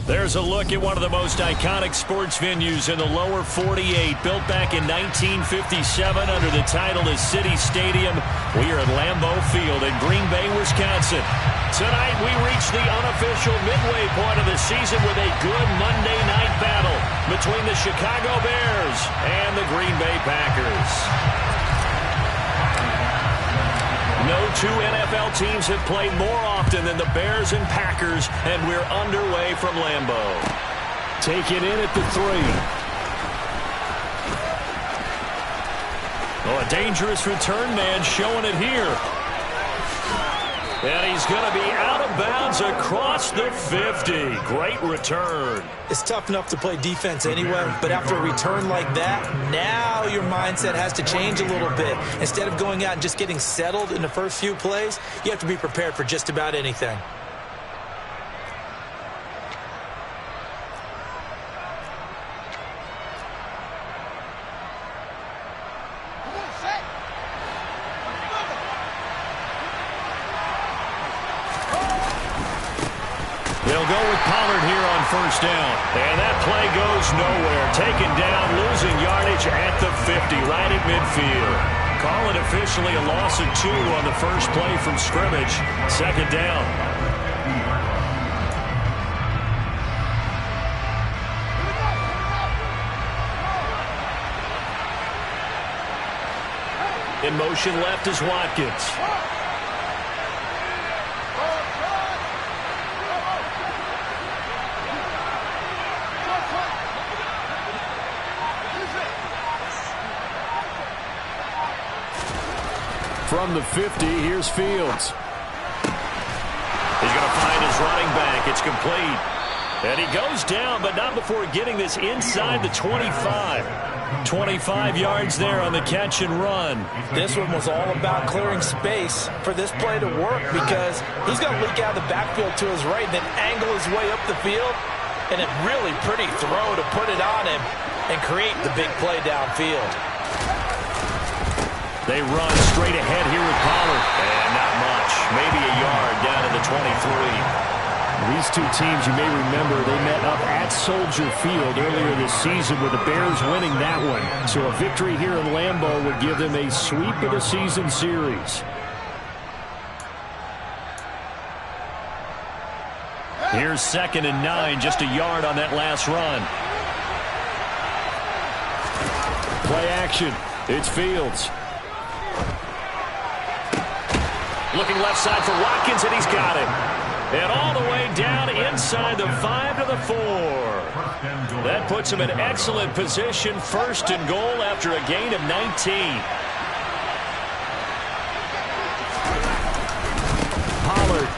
There's a look at one of the most iconic sports venues in the lower 48, built back in 1957 under the title of City Stadium. We are at Lambeau Field in Green Bay, Wisconsin. Tonight we reach the unofficial midway point of the season with a good Monday night battle between the Chicago Bears and the Green Bay Packers. No two NFL teams have played more often than the Bears and Packers, and we're underway from Lambeau. Taken in at the 3. Oh, a dangerous return man showing it here. And he's going to be out of bounds across the 50. Great return. It's tough enough to play defense anyway, but after a return like that, now your mindset has to change a little bit. Instead of going out and just getting settled in the first few plays, you have to be prepared for just about anything. They'll go with Pollard here on first down. And that play goes nowhere. Taken down, losing yardage at the 50, right at midfield. Call it officially a loss of 2 on the first play from scrimmage. Second down. In motion left is Watkins. From the 50, here's Fields. He's going to find his running back. It's complete. And he goes down, but not before getting this inside the 25. 25 yards there on the catch and run. This one was all about clearing space for this play to work because he's going to leak out of the backfield to his right and then angle his way up the field. And a really pretty throw to put it on him and create the big play downfield. They run straight ahead here with Pollard. And not much. Maybe a yard down to the 23. These two teams, you may remember, they met up at Soldier Field earlier this season with the Bears winning that one. So a victory here in Lambeau would give them a sweep of the season series. Here's 2nd and 9, just a yard on that last run. Play action. It's Fields. Looking left side for Watkins, and he's got it. And all the way down inside the 5 to the 4. That puts him in excellent position. 1st and goal after a gain of 19. Pollard.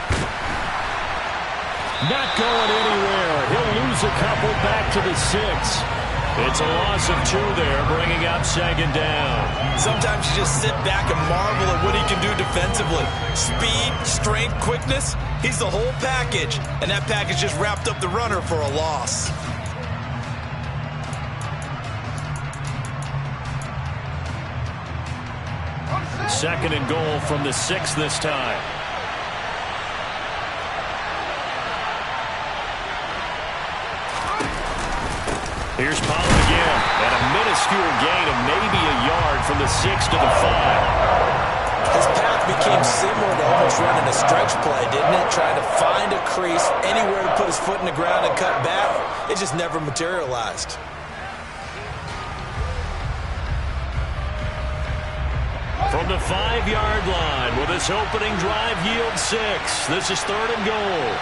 Not going anywhere. He'll lose a couple back to the 6. It's a loss of 2 there, bringing up 2nd down. Sometimes you just sit back and marvel at what he can do defensively. Speed, strength, quickness, he's the whole package. And that package just wrapped up the runner for a loss. Second and goal from the 6 this time. Here's Pollard again, and a minuscule gain of maybe a yard from the 6 to the 5. His path became similar to almost running a stretch play, didn't it? Trying to find a crease, anywhere to put his foot in the ground and cut back. It just never materialized. From the 5-yard line, will this opening drive yield 6? This is 3rd and goal.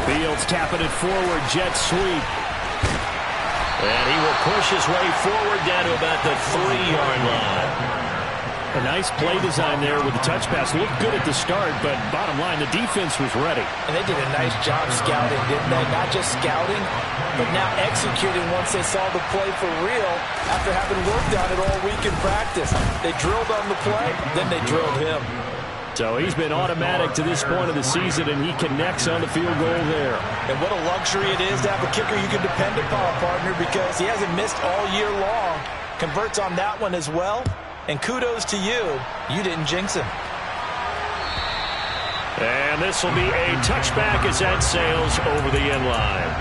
Fields tapping it forward, jet sweep. And he will push his way forward down to about the 3-yard line. A nice play design there with the touch pass. Looked good at the start, but bottom line, the defense was ready. And they did a nice job scouting, didn't they? Not just scouting, but now executing once they saw the play for real after having worked on it all week in practice. They drilled on the play, then they drilled him. So he's been automatic to this point of the season, and he connects on the field goal there. And what a luxury it is to have a kicker you can depend upon, partner, because he hasn't missed all year long. Converts on that one as well. And kudos to you. You didn't jinx him. And this will be a touchback as that sails over the end line.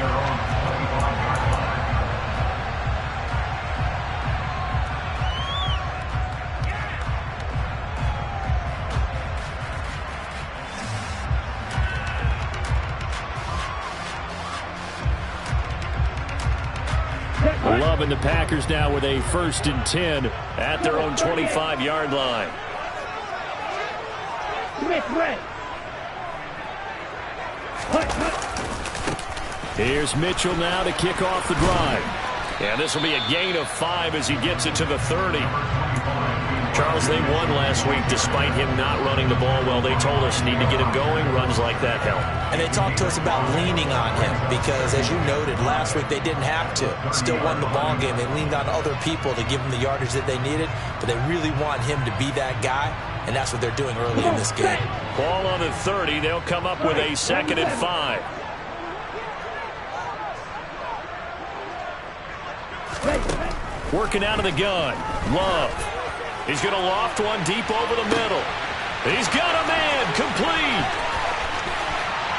Loving the Packers now with a 1st and 10 at their own 25-yard line. Here's Mitchell now to kick off the drive. And this will be a gain of 5 as he gets it to the 30. Charles, they won last week despite him not running the ball well. They told us need to get him going. Runs like that help. And they talked to us about leaning on him because, as you noted, last week they didn't have to. Still won the ball game. They leaned on other people to give them the yardage that they needed, but they really want him to be that guy, and that's what they're doing early in this game. Ball on the 30. They'll come up with a 2nd and 5. Working out of the gun. Love. He's going to loft one deep over the middle. He's got a man. Complete.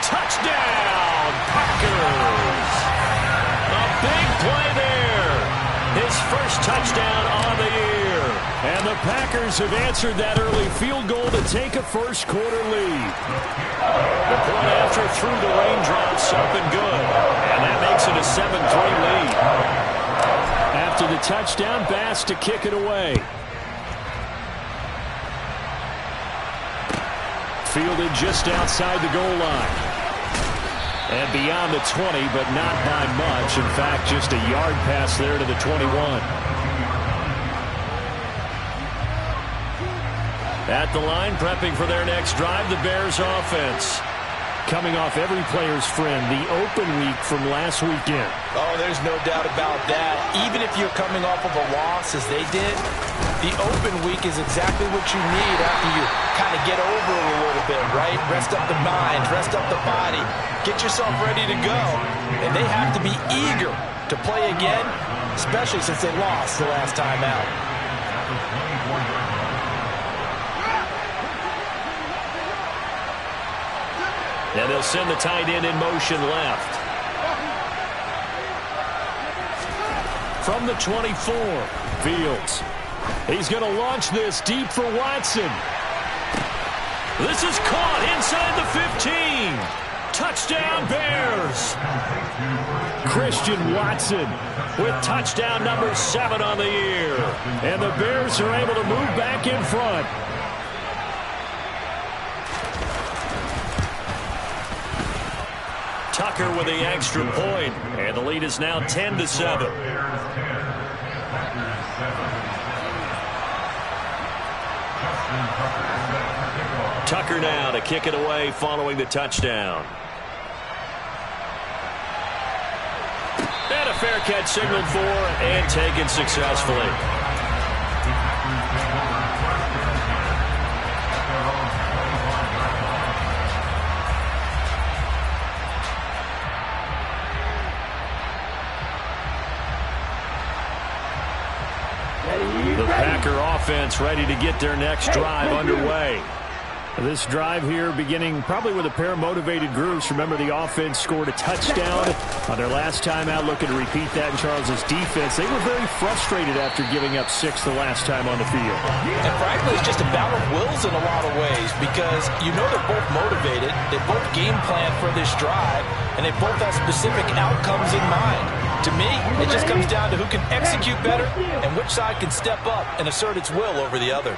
Touchdown, Packers. A big play there. His first touchdown on the year. And the Packers have answered that early field goal to take a first-quarter lead. The point after through the raindrops up and good. And that makes it a 7-3 lead. After the touchdown, Bass to kick it away. Fielded just outside the goal line. And beyond the 20, but not by much. In fact, just a yard pass there to the 21. At the line, prepping for their next drive, the Bears offense. Coming off every player's friend, the open week from last weekend. Oh, there's no doubt about that. Even if you're coming off of a loss, as they did, the open week is exactly what you need after you kind of get over it a little bit, right? Rest up the mind, rest up the body, get yourself ready to go. And they have to be eager to play again, especially since they lost the last time out. And they'll send the tight end in motion left. From the 24, Fields. He's going to launch this deep for Watson. This is caught inside the 15. Touchdown, Bears. Christian Watson with touchdown number 7 on the year. And the Bears are able to move back in front. Tucker with the extra point, and the lead is now 10-7. Tucker now to kick it away following the touchdown. And a fair catch signaled for and taken successfully. The Packer offense ready to get their next drive underway. This drive here beginning probably with a pair of motivated groups. Remember, the offense scored a touchdown on their last time out, looking to repeat that in Charles's defense. They were very frustrated after giving up 6 the last time on the field. And frankly, it's just a battle of wills in a lot of ways because you know they're both motivated. They both game plan for this drive, and they both have specific outcomes in mind. To me, it just comes down to who can execute better and which side can step up and assert its will over the other.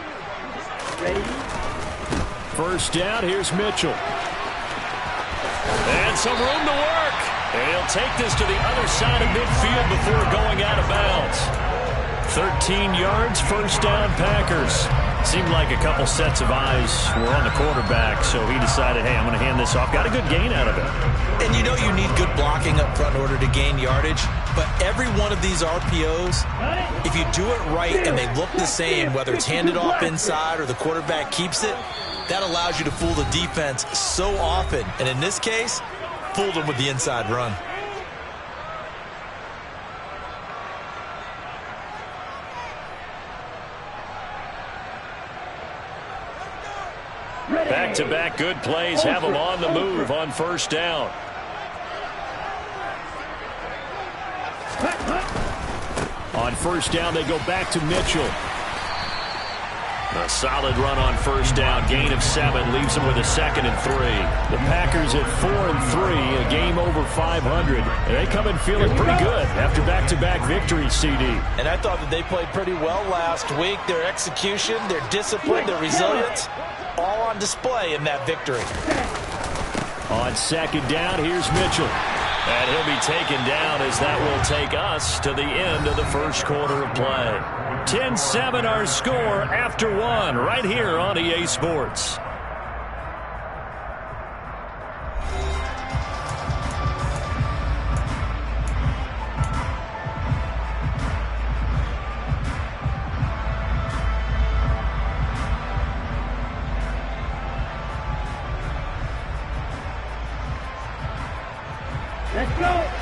First down, here's Mitchell. And some room to work. And he'll take this to the other side of midfield before going out of bounds. 13 yards, first down, Packers. Seemed like a couple sets of eyes were on the quarterback, so he decided, hey, I'm going to hand this off. Got a good gain out of it. And you know you need good blocking up front in order to gain yardage, but every one of these RPOs, if you do it right and they look the same, whether it's handed off inside or the quarterback keeps it, that allows you to fool the defense so often. And in this case, fooled them with the inside run. Back-to-back good plays have them on the move on first down. On first down, they go back to Mitchell. A solid run on first down. Gain of 7 leaves them with a 2nd and 3. The Packers at 4-3, a game over 500. And they come in feeling pretty good after back-to-back victories, CD. And I thought that they played pretty well last week. Their execution, their discipline, their resilience, all on display in that victory. On 2nd down, here's Mitchell. And he'll be taken down as that will take us to the end of the first quarter of play. 10-7 our score after 1 right here on EA Sports.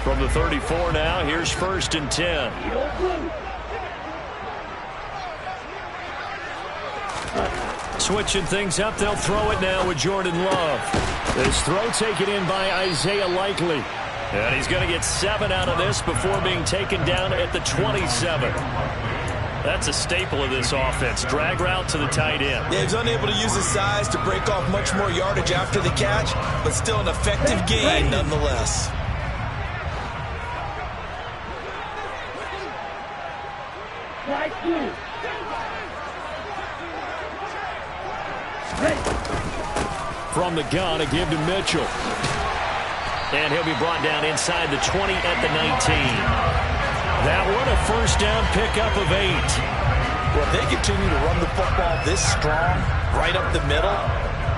From the 34 now, here's 1st and 10. Switching things up, they'll throw it now with Jordan Love. This throw taken in by Isaiah Likely. And he's going to get 7 out of this before being taken down at the 27. That's a staple of this offense. Drag route to the tight end. Yeah, he's unable to use his size to break off much more yardage after the catch, but still an effective gain nonetheless. From the gun, a give to Mitchell. And he'll be brought down inside the 20 at the 19. That one a first down pickup of 8. Well, if they continue to run the football this strong, right up the middle,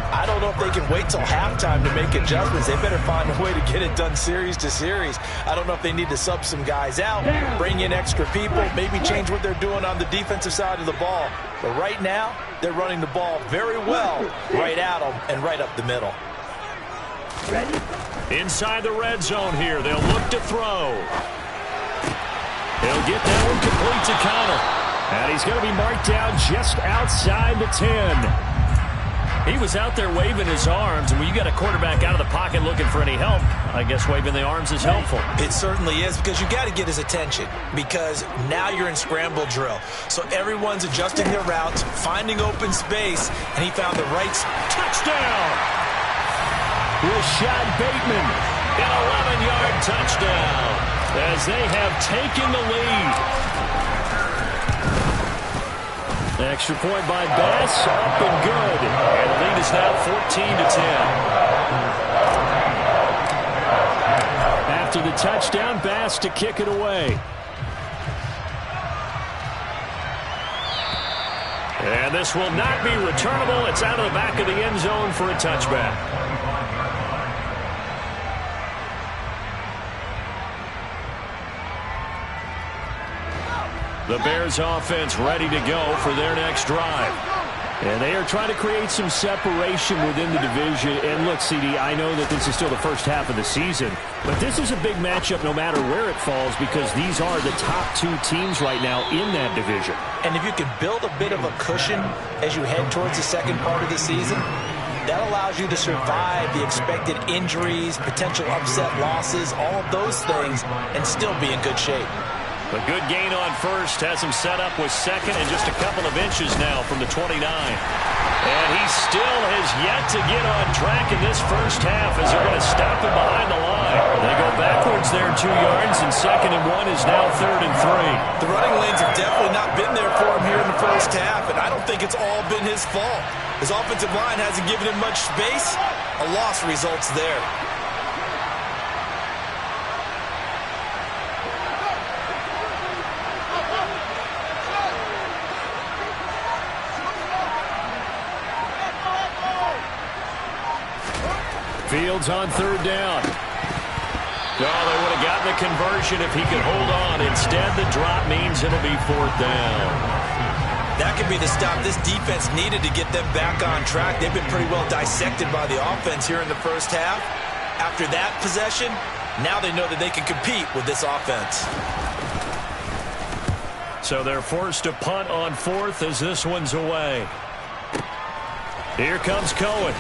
I don't know if they can wait till halftime to make adjustments. They better find a way to get it done series to series. I don't know if they need to sub some guys out, bring in extra people, maybe change what they're doing on the defensive side of the ball. But right now, they're running the ball very well right at them and right up the middle. Inside the red zone here, they'll look to throw. He'll get that one complete to Connor. And he's going to be marked down just outside the 10. He was out there waving his arms, and when you got a quarterback out of the pocket looking for any help, I guess waving the arms is helpful. It certainly is, because you got to get his attention, because now you're in scramble drill. So everyone's adjusting their routes, finding open space, and he found the right touchdown. Rashad Bateman, an 11-yard touchdown, as they have taken the lead. Extra point by Bass, up and good. And the lead is now 14-10. After the touchdown, Bass to kick it away. And this will not be returnable. It's out of the back of the end zone for a touchback. The Bears offense ready to go for their next drive. And they are trying to create some separation within the division. And look, CD, I know that this is still the first half of the season, but this is a big matchup no matter where it falls, because these are the top 2 teams right now in that division. And if you can build a bit of a cushion as you head towards the second part of the season, that allows you to survive the expected injuries, potential upset losses, all of those things, and still be in good shape. A good gain on first has him set up with 2nd and just a couple of inches now from the 29. And he still has yet to get on track in this first half as they're going to stop him behind the line. They go backwards there 2 yards, and 2nd and 1 is now 3rd and 3. The running lanes have definitely not been there for him here in the first half, and I don't think it's all been his fault. His offensive line hasn't given him much space. A loss results there. Fields on 3rd down. Oh, they would have gotten the conversion if he could hold on. Instead, the drop means it'll be 4th down. That could be the stop this defense needed to get them back on track. They've been pretty well dissected by the offense here in the first half. After that possession, now they know that they can compete with this offense. So they're forced to punt on 4th as this one's away. Here comes Cohen.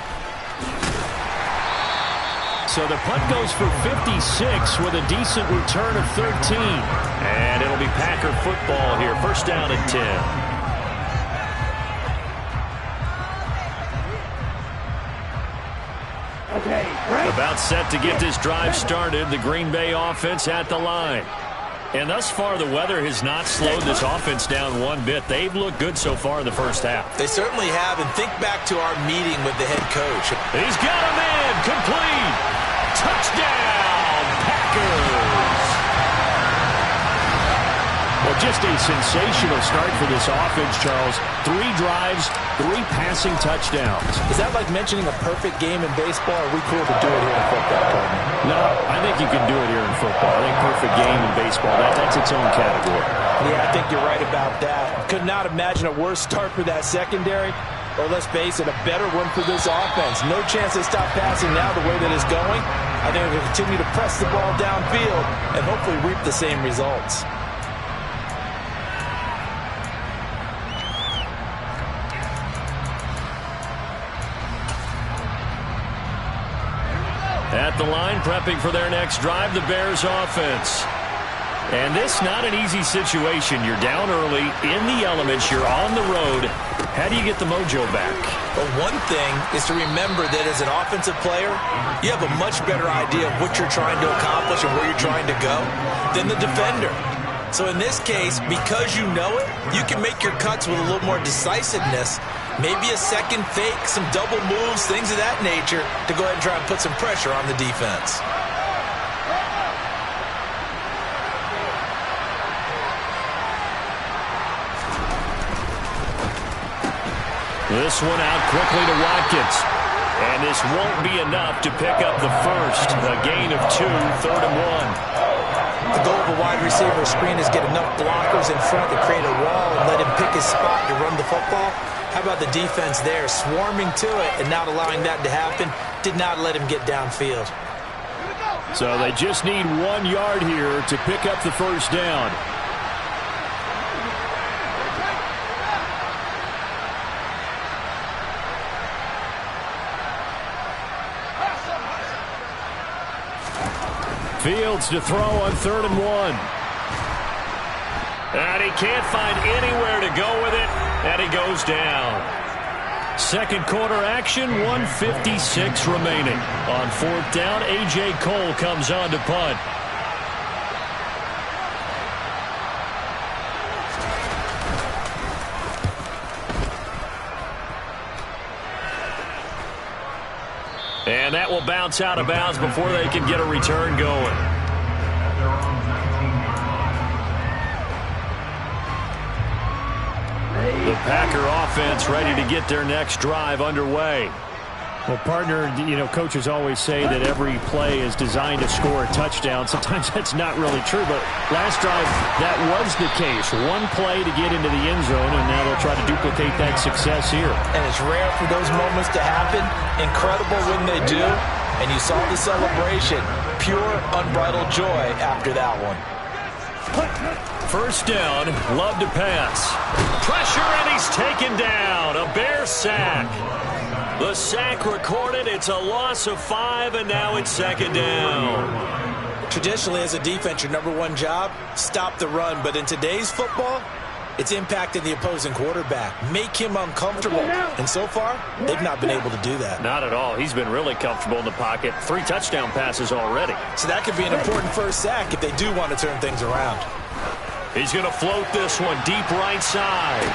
So the punt goes for 56 with a decent return of 13. And it'll be Packer football here. First down and 10. About set to get this drive started. The Green Bay offense at the line. And thus far, the weather has not slowed this offense down one bit. They've looked good so far in the first half. They certainly have. And think back to our meeting with the head coach. He's got a man. Complete. Touchdown, Packers. Well, just a sensational start for this offense, Charles. 3 drives, 3 passing touchdowns. Is that like mentioning a perfect game in baseball, or are we cool to do it here in football, Cardinal? No, I think you can do it here in football. I think perfect game in baseball, that's its own category. Yeah, I think you're right about that. Could not imagine a worse start for that secondary, or let's face it, a better one for this offense. No chance to stop passing now the way that it's going. I think we'll continue to press the ball downfield and hopefully reap the same results. At the line, prepping for their next drive, the Bears offense. And this not an easy situation. You're down early, in the elements, you're on the road. How do you get the mojo back? Well, one thing is to remember that as an offensive player, you have a much better idea of what you're trying to accomplish and where you're trying to go than the defender. So in this case, because you know it, you can make your cuts with a little more decisiveness. Maybe a second fake, some double moves, things of that nature to go ahead and try and put some pressure on the defense. This one out quickly to Watkins. And this won't be enough to pick up the first. A gain of 2, 3rd and 1. The goal of a wide receiver screen is get enough blockers in front to create a wall and let him pick his spot to run the football. How about the defense there, swarming to it and not allowing that to happen? Did not let him get downfield. So they just need 1 yard here to pick up the first down. Fields to throw on 3rd and 1. And he can't find anywhere to go with it, and he goes down. Second quarter action, 1:56 remaining. On 4th down, A.J. Cole comes on to punt. And that will bounce out of bounds before they can get a return going. The Packer offense ready to get their next drive underway. Well, partner, coaches always say that every play is designed to score a touchdown. Sometimes that's not really true, but last drive, that was the case. 1 play to get into the end zone, and now they'll try to duplicate that success here. And it's rare for those moments to happen. Incredible when they do. And you saw the celebration. Pure, unbridled joy after that one. First down, Love to pass. Pressure, and he's taken down. A Bear sack. The sack recorded. It's a loss of 5, and now it's 2nd down. Traditionally, as a defense, your number 1 job, stop the run. But in today's football, it's impacting the opposing quarterback. Make him uncomfortable. And so far, they've not been able to do that. Not at all. He's been really comfortable in the pocket. 3 touchdown passes already. So that could be an important first sack if they do want to turn things around. He's going to float this one deep right side.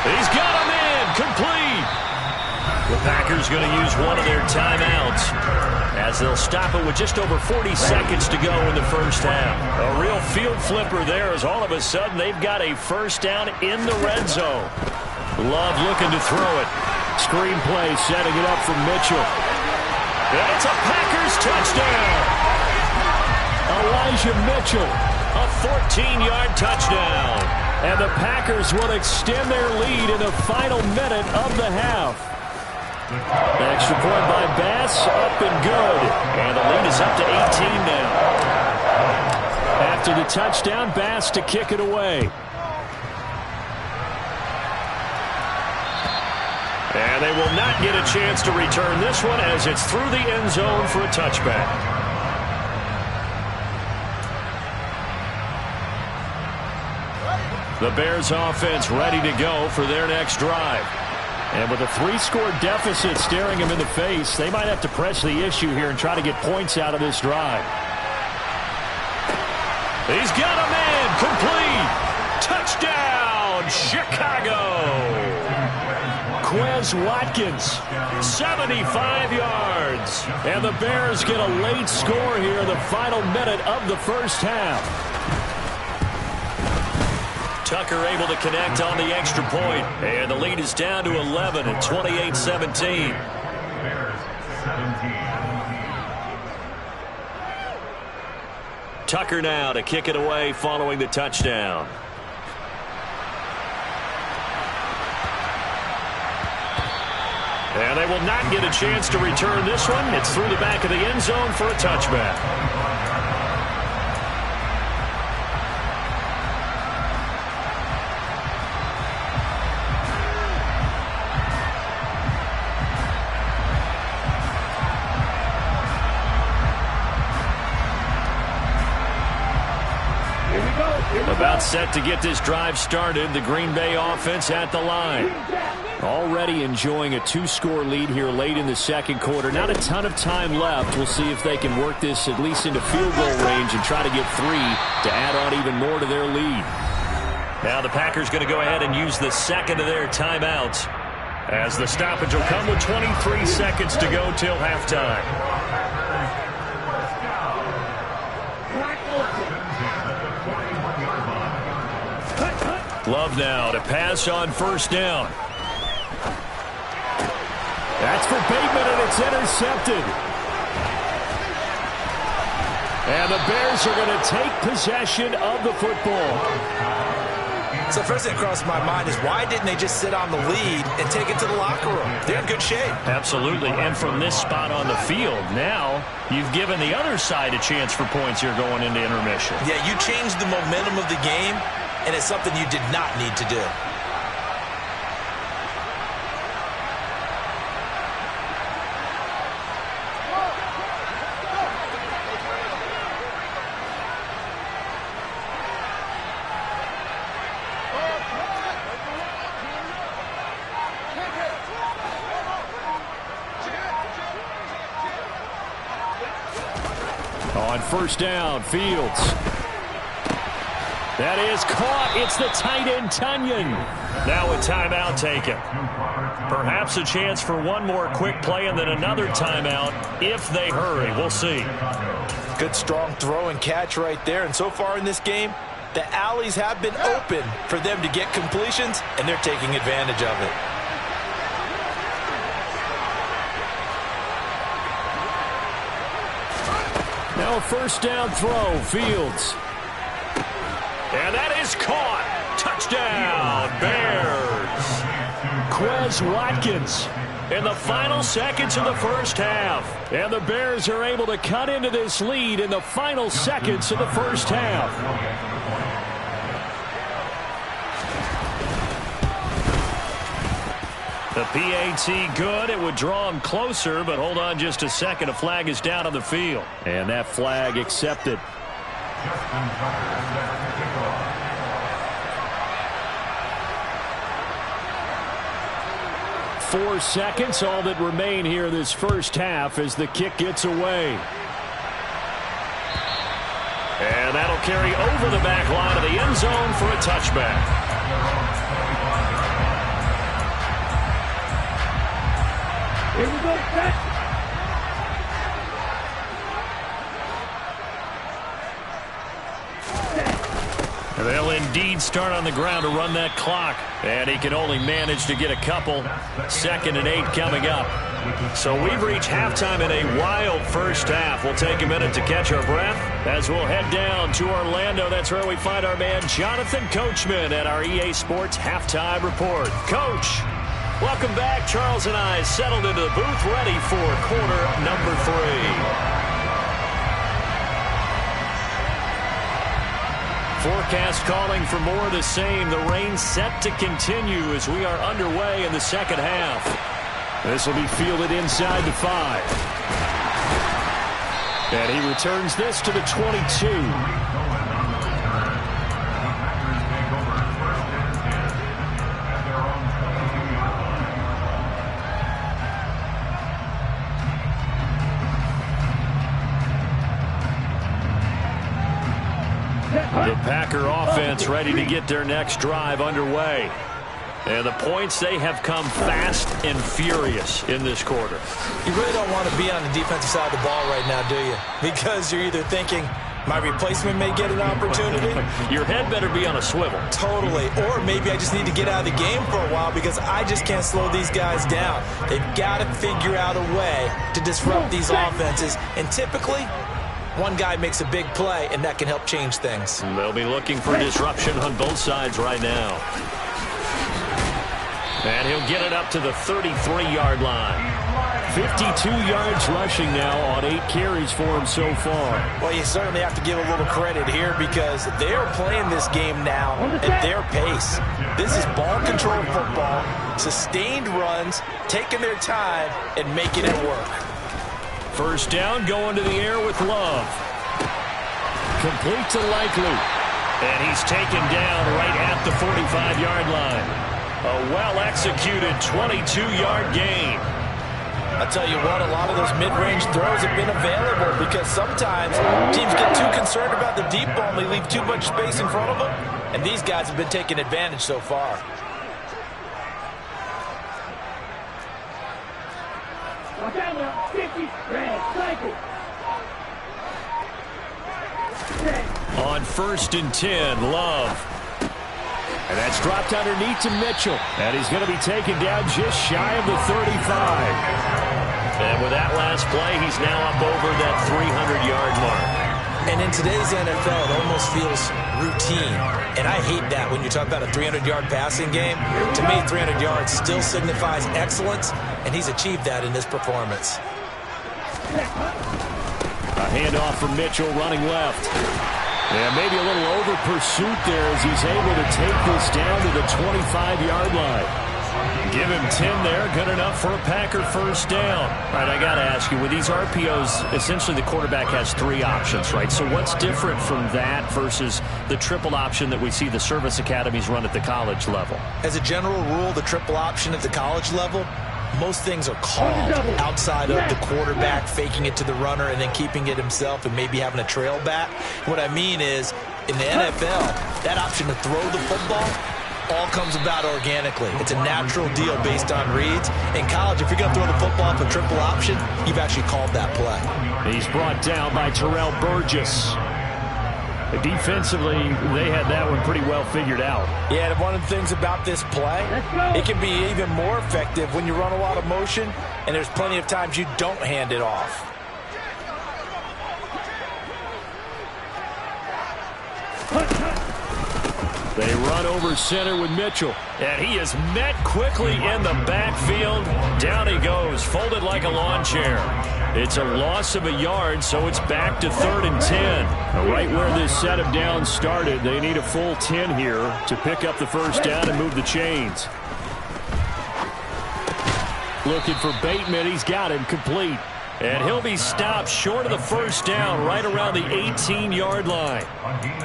He's got him in. Complete. The Packers going to use one of their timeouts as they'll stop it with just over 40 seconds to go in the first half. A real field flipper there as all of a sudden they've got a first down in the red zone. Love looking to throw it. Screen play setting it up for Mitchell. And it's a Packers touchdown. Elijah Mitchell, a 14-yard touchdown. And the Packers will extend their lead in the final minute of the half. Extra point by Bass, up and good. And the lead is up to 18 now. After the touchdown, Bass to kick it away. And And they will not get a chance to return this one as it's through the end zone for a touchback. The Bears offense ready to go for their next drive. And with a 3-score deficit staring him in the face, they might have to press the issue here and try to get points out of this drive. He's got a man complete. Touchdown, Chicago. Quez Watkins, 75 yards. And the Bears get a late score here in the final minute of the first half. Tucker able to connect on the extra point. And the lead is down to 11 at 28-17. Tucker now to kick it away following the touchdown. And they will not get a chance to return this one. It's through the back of the end zone for a touchback. About set to get this drive started. The Green Bay offense at the line. Already enjoying a 2-score lead here late in the second quarter. Not a ton of time left. We'll see if they can work this at least into field goal range and try to get 3 to add on even more to their lead. Now the Packers going to go ahead and use the second of their timeouts, as the stoppage will come with 23 seconds to go till halftime. Love now to pass on first down. That's for Bateman, and it's intercepted. And the Bears are going to take possession of the football. So the first thing that crossed my mind is, why didn't they just sit on the lead and take it to the locker room? They're in good shape. Absolutely. And from this spot on the field, now you've given the other side a chance for points here going into intermission. Yeah, you changed the momentum of the game, and it's something you did not need to do. On first down, Fields. That is caught. It's the tight end, Tunyon. Now a timeout taken. Perhaps a chance for one more quick play and then another timeout if they hurry. We'll see. Good, strong throw and catch right there. And so far in this game, the alleys have been open for them to get completions, and they're taking advantage of it. Now a first down throw, Fields. And that is caught. Touchdown, Bears. Quez Watkins in the final seconds of the first half. And the Bears are able to cut into this lead in the final seconds of the first half. The PAT good. It would draw him closer, but hold on just a second. A flag is down on the field. And that flag accepted. 4 seconds, all that remain here this first half as the kick gets away. And that'll carry over the back line of the end zone for a touchback. Here we go, set. They'll indeed start on the ground to run that clock. And he can only manage to get a couple. 2nd and 8 coming up. So we've reached halftime in a wild first half. We'll take a minute to catch our breath as we'll head down to Orlando. That's where we find our man Jonathan Coachman at our EA Sports Halftime Report. Coach, welcome back. Charles and I settled into the booth ready for quarter number 3. Forecast calling for more of the same. The rain set to continue as we are underway in the second half. This will be fielded inside the 5. And he returns this to the 22. The Packer offense ready to get their next drive underway. And the points, they have come fast and furious in this quarter. You really don't want to be on the defensive side of the ball right now, do you? Because you're either thinking, my replacement may get an opportunity. Your head better be on a swivel. Totally. Or maybe I just need to get out of the game for a while because I just can't slow these guys down. They've got to figure out a way to disrupt these offenses. And typically, one guy makes a big play, and that can help change things. They'll be looking for disruption on both sides right now. And he'll get it up to the 33-yard line. 52 yards rushing now on 8 carries for him so far. Well, you certainly have to give a little credit here because they are playing this game now at their pace. This is ball control football, sustained runs, taking their time, and making it work. First down, going to the air with Love. Complete to Likely. And he's taken down right at the 45-yard line. A well-executed 22-yard gain. I'll tell you what, a lot of those mid-range throws have been available because sometimes teams get too concerned about the deep ball and they leave too much space in front of them. And these guys have been taking advantage so far. On 1st and 10, Love. And that's dropped underneath to Mitchell. And he's going to be taken down just shy of the 35. And with that last play, he's now up over that 300-yard mark. And in today's NFL, it almost feels routine. And I hate that when you talk about a 300-yard passing game. To me, 300 yards still signifies excellence, and he's achieved that in this performance. A handoff from Mitchell running left. Yeah, maybe a little over pursuit there as he's able to take this down to the 25-yard line. Give him 10 there, good enough for a Packer first down. All right, I got to ask you, with these RPOs, essentially the quarterback has 3 options, right? So what's different from that versus the triple option that we see the service academies run at the college level? As a general rule, the triple option at the college level, most things are called outside of the quarterback faking it to the runner and then keeping it himself and maybe having a trail back. What I mean is, in the NFL, that option to throw the football all comes about organically. It's a natural deal based on reads. In college, if you're going to throw the football for triple option, you've actually called that play. He's brought down by Terrell Burgess. Defensively, they had that one pretty well figured out. Yeah, and one of the things about this play, it can be even more effective when you run a lot of motion, and there's plenty of times you don't hand it off. They run over center with Mitchell. And he is met quickly in the backfield. Down he goes, folded like a lawn chair. It's a loss of a yard, so it's back to 3rd and 10. Right where this set of downs started, they need a full 10 here to pick up the first down and move the chains. Looking for Bateman. He's got him complete. And he'll be stopped short of the first down right around the 18-yard line.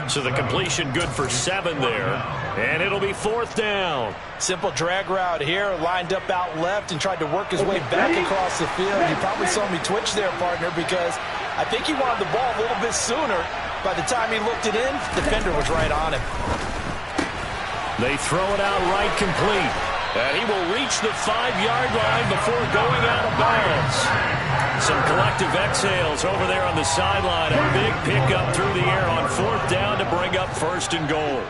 So the completion good for 7 there. And it'll be 4th down. Simple drag route here, lined up out left and tried to work his way back across the field. You probably saw me twitch there, partner, because I think he wanted the ball a little bit sooner. By the time he looked it in, the defender was right on him. They throw it out right complete. And he will reach the 5-yard line before going out of bounds. Some collective exhales over there on the sideline. A big pickup through the air on 4th down to bring up 1st and goal.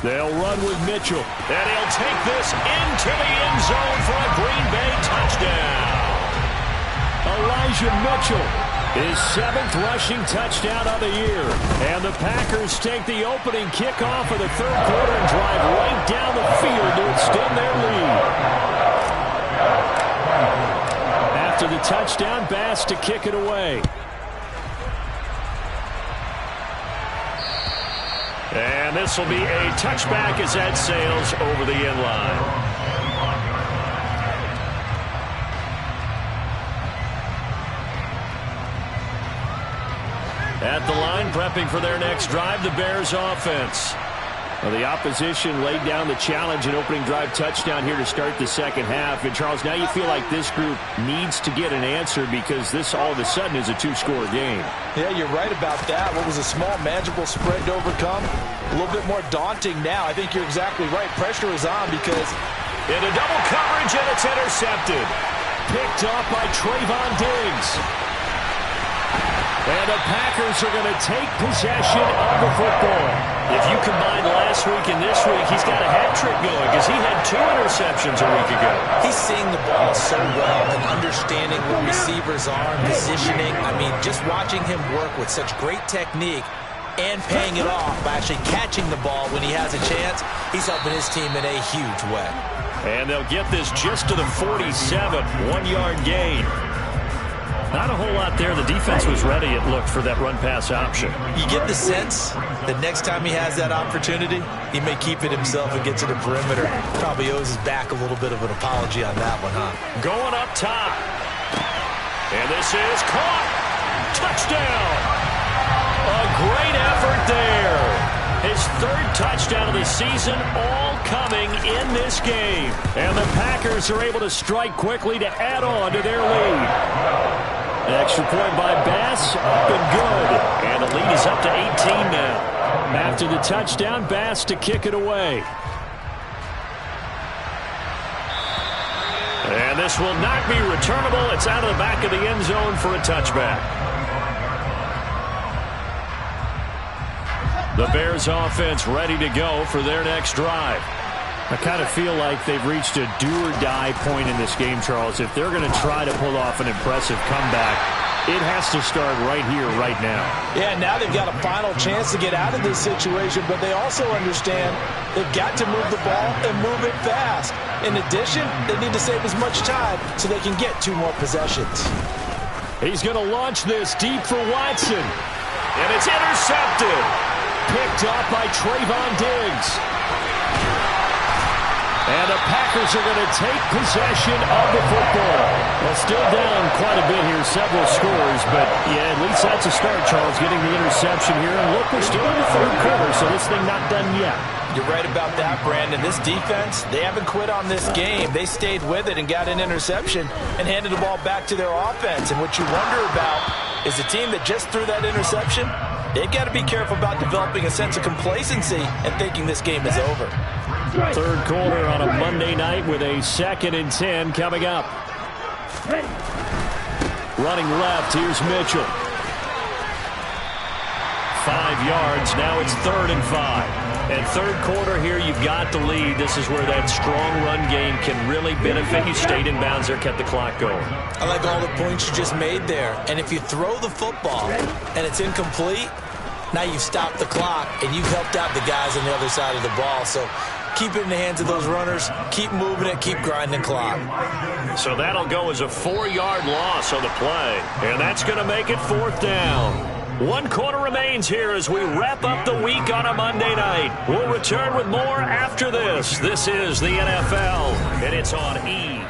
They'll run with Mitchell. And he'll take this into the end zone for a Green Bay touchdown. Elijah Mitchell, his 7th rushing touchdown of the year. And the Packers take the opening kickoff of the 3rd quarter and drive right down the field to extend their lead. After the touchdown, Bass to kick it away. And this will be a touchback as that sails over the end line. At the line, prepping for their next drive, the Bears offense. Well, the opposition laid down the challenge and opening drive touchdown here to start the second half. And, Charles, now you feel like this group needs to get an answer because this all of a sudden is a two-score game. Yeah, you're right about that. What was a small, manageable spread to overcome, a little bit more daunting now. I think you're exactly right. Pressure is on because in a double coverage, and it's intercepted. Picked off by Trayvon Diggs. And the Packers are going to take possession of the football. If you combine last week and this week, he's got a hat trick going because he had 2 interceptions a week ago. He's seeing the ball so well and understanding where receivers are, positioning. I mean, just watching him work with such great technique and paying it off by actually catching the ball when he has a chance, he's helping his team in a huge way. And they'll get this just to the 47, 1-yard gain. Not a whole lot there. The defense was ready, it looked, for that run-pass option. You get the sense that next time he has that opportunity, he may keep it himself and get to the perimeter. Probably owes his back a little bit of an apology on that one, huh? Going up top. And this is caught. Touchdown. A great effort there. His 3rd touchdown of the season, all coming in this game. And the Packers are able to strike quickly to add on to their lead. An extra point by Bass, up and good. And the lead is up to 18 now. After the touchdown, Bass to kick it away. And this will not be returnable. It's out of the back of the end zone for a touchback. The Bears offense ready to go for their next drive. I kind of feel like they've reached a do-or-die point in this game, Charles. If they're going to try to pull off an impressive comeback, it has to start right here, right now. Yeah, now they've got a final chance to get out of this situation, but they also understand they've got to move the ball and move it fast. In addition, they need to save as much time so they can get 2 more possessions. He's going to launch this deep for Watson. And it's intercepted. Picked off by Trayvon Diggs. And the Packers are going to take possession of the football. Well, still down quite a bit here, several scores, but yeah, at least that's a start, Charles, getting the interception here. And look, we're still in the 3rd quarter, so this thing not done yet. You're right about that, Brandon. This defense, they haven't quit on this game. They stayed with it and got an interception and handed the ball back to their offense. And what you wonder about is the team that just threw that interception, they've got to be careful about developing a sense of complacency and thinking this game is over. 3rd quarter on a Monday night with a 2nd and 10 coming up. Running left, here's Mitchell. 5 yards, now it's 3rd and 5. And 3rd quarter here, you've got the lead. This is where that strong run game can really benefit you. Stayed in bounds there, kept the clock going. I like all the points you just made there. And if you throw the football and it's incomplete, now you've stopped the clock and you've helped out the guys on the other side of the ball. So keep it in the hands of those runners. Keep moving it. Keep grinding the clock. So that'll go as a 4-yard loss on the play. And that's going to make it 4th down. 1 quarter remains here as we wrap up the week on a Monday night. We'll return with more after this. This is the NFL, and it's on EA.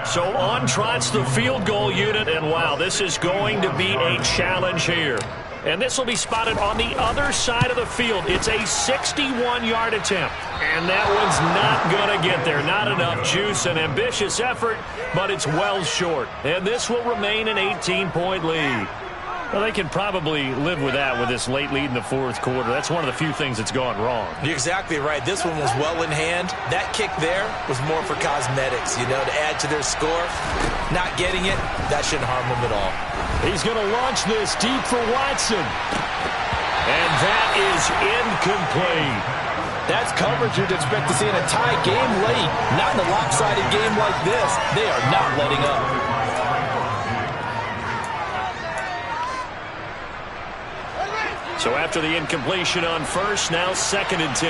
So on trots the field goal unit, and wow, this is going to be a challenge here. And this will be spotted on the other side of the field. It's a 61-yard attempt. And that one's not going to get there. Not enough juice, an ambitious effort, but it's well short. And this will remain an 18-point lead. Well, they can probably live with that with this late lead in the 4th quarter. That's one of the few things that's gone wrong. You're exactly right. This one was well in hand. That kick there was more for cosmetics, to add to their score. Not getting it, that shouldn't harm them at all. He's going to launch this deep for Watson. And that is incomplete. That's coverage you'd expect to see in a tie game late. Not in a lopsided game like this. They are not letting up. So after the incompletion on first, now 2nd and 10.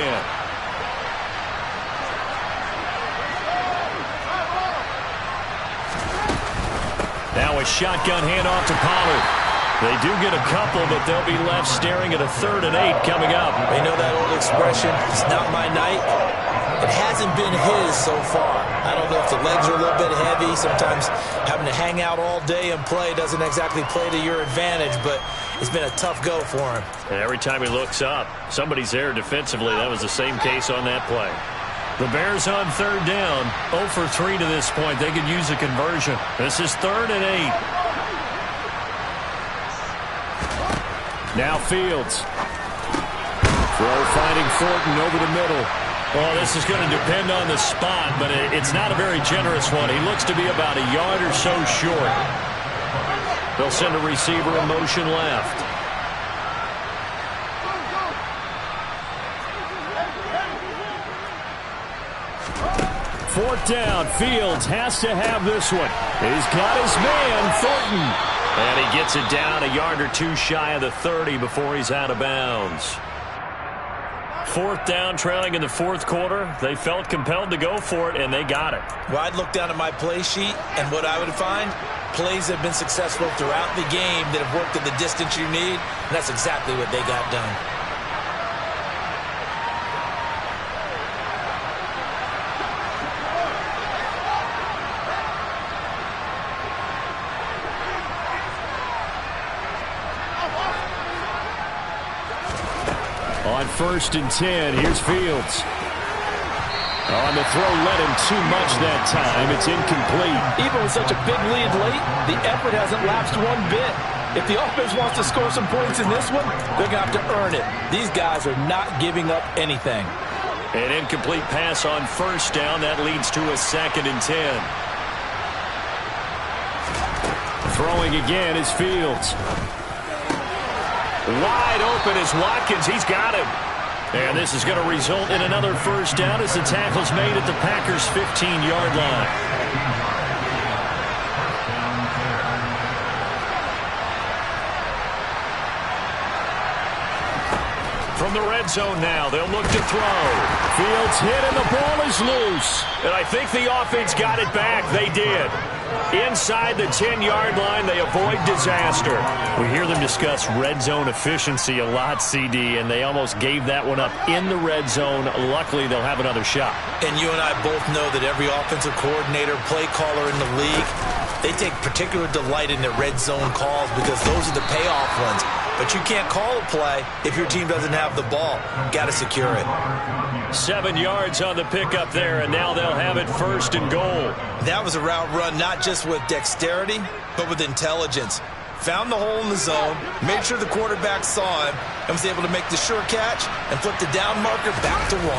Now a shotgun handoff to Pollard. They do get a couple, but they'll be left staring at a 3rd and 8 coming up. They know that old expression, it's not my night. It hasn't been his so far. I don't know if the legs are a little bit heavy. Sometimes having to hang out all day and play doesn't exactly play to your advantage, but it's been a tough go for him. And every time he looks up, somebody's there defensively. That was the same case on that play. The Bears on third down, 0 for 3 to this point. They could use a conversion. This is 3rd and 8. Now Fields. Throw finding Thornton over the middle. Well, this is going to depend on the spot, but it's not a very generous one. He looks to be about a yard or so short. They'll send a receiver in motion left. Fourth down. Fields has to have this one. He's got his man, Thornton. And he gets it down a yard or two shy of the 30 before he's out of bounds. Fourth down, trailing in the fourth quarter. They felt compelled to go for it, and they got it. Well, I'd look down at my play sheet, and what I would find, plays have been successful throughout the game that have worked at the distance you need, and that's exactly what they got done. On 1st and 10, here's Fields. On the throw, led him too much that time. It's incomplete. Even with such a big lead late, the effort hasn't lapsed one bit. If the offense wants to score some points in this one, they're going to have to earn it. These guys are not giving up anything. An incomplete pass on 1st down. That leads to a 2nd and 10. Throwing again is Fields. Wide open is Watkins. He's got him. And this is going to result in another 1st down as the tackle's made at the Packers' 15-yard line. From the red zone now, they'll look to throw. Fields hit and the ball is loose. And I think the offense got it back. They did. Inside the 10-yard line, they avoid disaster. We hear them discuss red zone efficiency a lot, CD, and they almost gave that one up in the red zone. Luckily, they'll have another shot. And you and I both know that every offensive coordinator, play caller in the league, they take particular delight in their red zone calls because those are the payoff ones. But you can't call a play if your team doesn't have the ball. Got to secure it. 7 yards on the pickup there, and now they'll have it 1st and goal. That was a route run not just with dexterity, but with intelligence. Found the hole in the zone, made sure the quarterback saw him, and was able to make the sure catch and flip the down marker back to 1.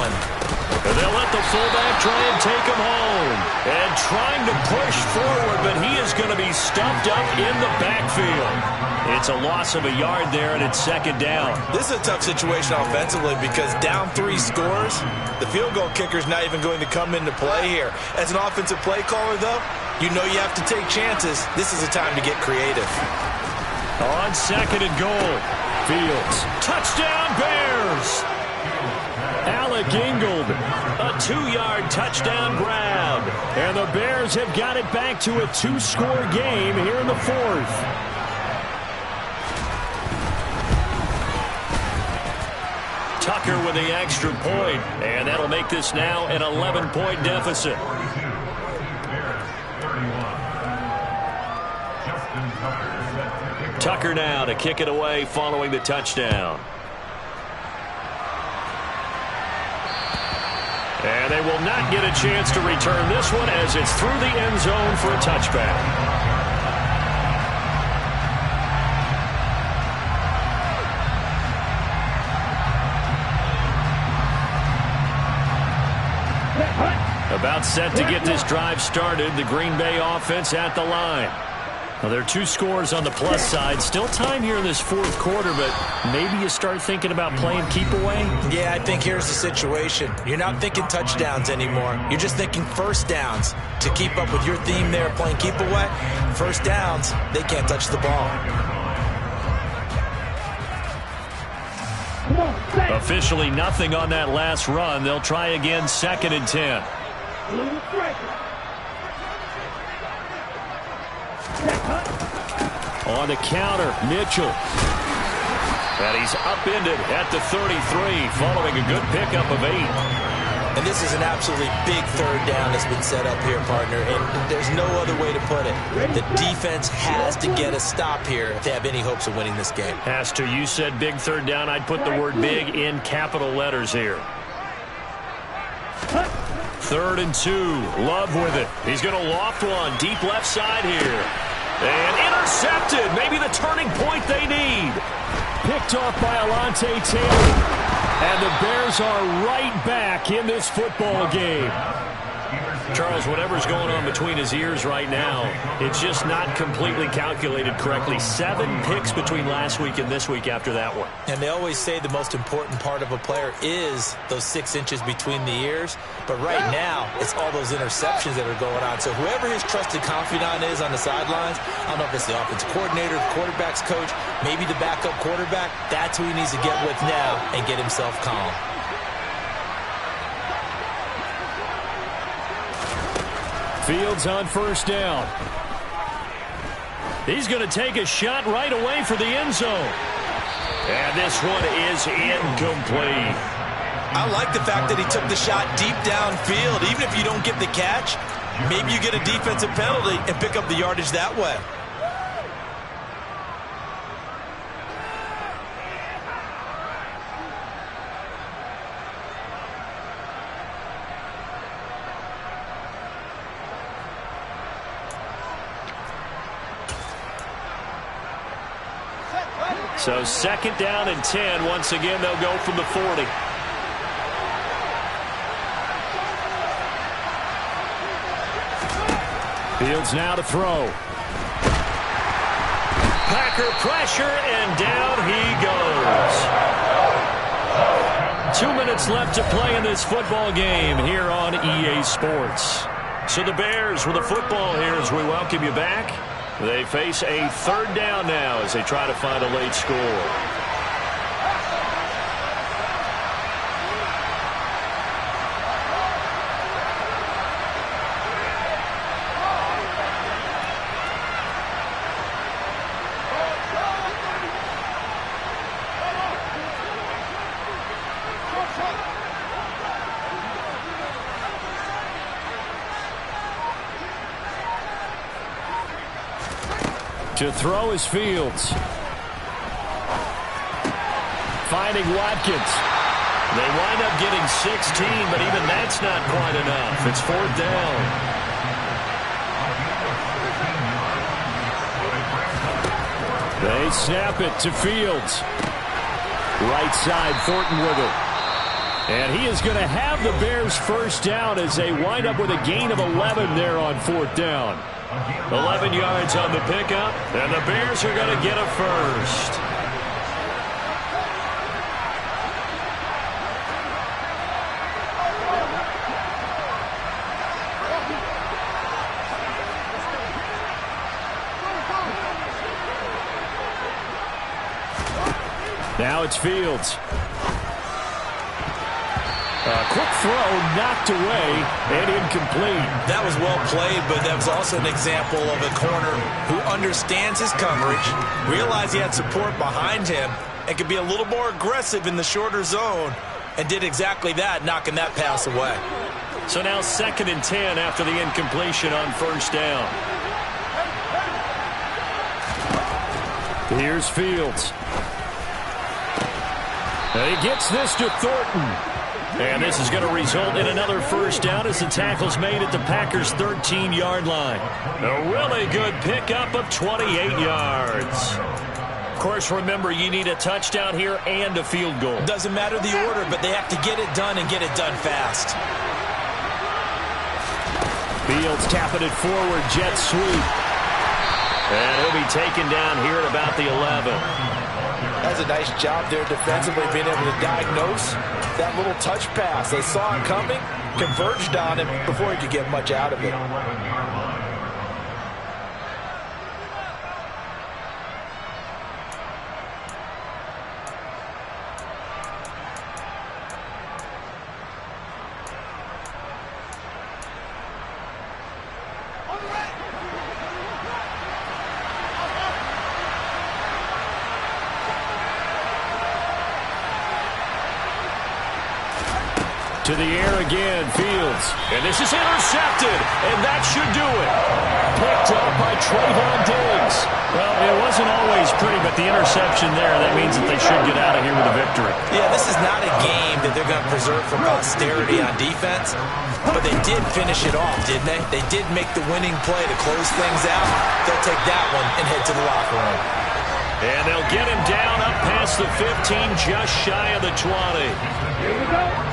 And they'll let the fullback try and take him home. And trying to push forward, but he is going to be stumped up in the backfield. It's a loss of a yard there, and it's 2nd down. This is a tough situation offensively because down 3 scores, the field goal kicker's not even going to come into play here. As an offensive play caller, though, you know you have to take chances. This is a time to get creative. On 2nd and goal, Fields. Touchdown, Bears! Alec Ingold, a 2-yard touchdown grab. And the Bears have got it back to a 2-score game here in the 4th. Tucker with the extra point, and that'll make this now an 11-point deficit. Tucker now to kick it away following the touchdown. And they will not get a chance to return this one as it's through the end zone for a touchback. About set to get this drive started, the Green Bay offense at the line. Now, there are 2 scores on the plus side. Still time here in this 4th quarter, but maybe you start thinking about playing keep away? Yeah, I think here's the situation. You're not thinking touchdowns anymore. You're just thinking 1st downs. To keep up with your theme there, playing keep away, 1st downs, they can't touch the ball. Officially nothing on that last run. They'll try again 2nd and 10. On the counter, Mitchell. And he's upended at the 33 following a good pickup of 8. And this is an absolutely big third down that's been set up here, partner, and there's no other way to put it. The defense has to get a stop here if they have any hopes of winning this game. Has to. You said big third down. I'd put the word big in capital letters here. 3rd and 2. Love with it. He's going to loft one deep left side here. And intercepted. Maybe the turning point they need. Picked off by Alontae Taylor. And the Bears are right back in this football game. Charles, whatever's going on between his ears right now, it's just not completely calculated correctly. 7 picks between last week and this week after that one. And they always say the most important part of a player is those 6 inches between the ears. But right now, it's all those interceptions that are going on. So whoever his trusted confidant is on the sidelines, I don't know if it's the offensive coordinator, the quarterback's coach, maybe the backup quarterback, that's who he needs to get with now and get himself calm. Fields on 1st down. He's going to take a shot right away for the end zone. And this one is incomplete. I like the fact that he took the shot deep downfield. Even if you don't get the catch, maybe you get a defensive penalty and pick up the yardage that way. So 2nd down and 10. Once again, they'll go from the 40. Fields now to throw. Packer pressure, and down he goes. 2 minutes left to play in this football game here on EA Sports. So the Bears with the football here as we welcome you back. They face a 3rd down now as they try to find a late score. To throw is Fields. Finding Watkins. They wind up getting 16, but even that's not quite enough. It's 4th down. They snap it to Fields. Right side, Thornton with it. And he is going to have the Bears 1st down as they wind up with a gain of 11 there on 4th down. 11 yards on the pickup, and the Bears are going to get a first. Now it's Fields. Quick throw knocked away and incomplete. That was well played, but that was also an example of a corner who understands his coverage, realized he had support behind him, and could be a little more aggressive in the shorter zone, and did exactly that, knocking that pass away. So now 2nd and 10 after the incompletion on 1st down. Here's Fields. And he gets this to Thornton. And this is going to result in another 1st down as the tackle's made at the Packers' 13-yard line. A really good pickup of 28 yards. Of course, remember, you need a touchdown here and a field goal. Doesn't matter the order, but they have to get it done and get it done fast. Fields tapping it forward, jet sweep. And he'll be taken down here at about the 11. That's a nice job there defensively, being able to diagnose that little touch pass. They saw it coming, converged on him before he could get much out of it. To the air again, Fields. And this is intercepted, and that should do it. Picked up by Trayvon Diggs. Well, it wasn't always pretty, but the interception there, that means that they should get out of here with a victory. Yeah, this is not a game that they're going to preserve for posterity on defense, but they did finish it off, didn't they? They did make the winning play to close things out. They'll take that one and head to the locker room. And they'll get him down up past the 15, just shy of the 20. Here we go.